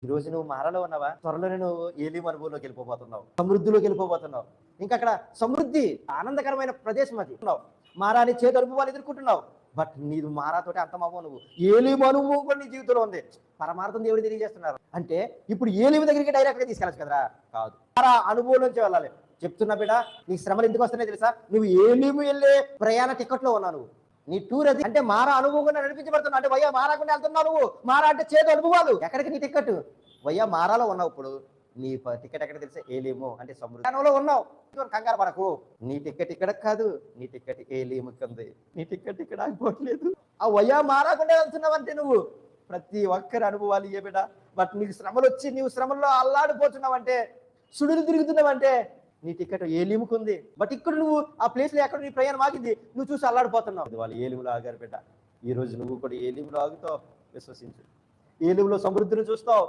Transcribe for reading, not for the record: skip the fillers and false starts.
ఈ రోజు నువ్వు మారాలో ఉన్నావా? త్వరలోనే నువ్వు ఏలీము అనుభవంలోకి వెళ్ళిపోబోతున్నావు. సమృద్ధిలోకి వెళ్ళిపోబోతున్నావు. ఇంకా అక్కడ సమృద్ధి ఆనందకరమైన ప్రదేశం అది. మారా అని చేదు అనుభవాలు ఎదుర్కొంటున్నావు. బట్ నీవు మారాతోటి అంతమవ్వవు నువ్వు. ఏలీము అనుభవం కూడా నీ జీవితంలో ఉంది. పరమార్థం దేవుడు తెలియజేస్తున్నారు. అంటే ఇప్పుడు ఏలీము దగ్గరికి డైరెక్ట్ గా తీసుకెళ్ళచ్చు కదరా? కాదు, మారా అనుభవం నుంచి వెళ్ళాలి. చెప్తున్నా బిడ్డ, నీ శ్రమలు ఎందుకు వస్తున్నాయి తెలుసా? నువ్వు ఏలీము వెళ్ళే ప్రయాణ టికెట్లో ఉన్నావు. నువ్వు నీ టూర్ అది. అంటే మారా అనుభవం నడిపించబడుతున్నావు. అంటే వయ్యా మారాకుండా వెళ్తున్నావు నువ్వు. మారా అంటే చేదు అనుభవాలు. ఎక్కడికి నీ టికెట్? వయ్యా మారాలో ఉన్నావు. ఇప్పుడు నీ టికెట్ ఎక్కడ తెలిసే? ఏలీము అంటే సమృద్ధిలో ఉన్నావు. కంగారు పడకు. నీ టికెట్ ఇక్కడ కాదు, నీ టికెట్ ఏలీముకి ఉంది. నీ టికెట్ ఇక్కడ ఆగిపోవట్లేదు. ఆ వయ్యా మారాకుండా వెళ్తున్నావు అంటే నువ్వు ప్రతి ఒక్కరి అనుభవాలు ఏ బిడ్డ. బట్ నీకు శ్రమలు వచ్చి నీవు శ్రమల్లో అల్లాడిపోతున్నావంటే, సుడులు తిరుగుతున్నావంటే నీ టికెట్ ఏలీముకు ఉంది. బట్ ఇక్కడ నువ్వు ఆ ప్లేస్ లో ఎక్కడ నీ ప్రయాణం ఆగింది, నువ్వు చూసి అల్లాడిపోతున్నావు. వాళ్ళు ఏలీములో ఆగారు బిడ్డ. ఈ రోజు నువ్వు కూడా ఏలీములో ఆగుతావు. విశ్వసించు. ఏలీములో సమృద్ధిని చూస్తావు.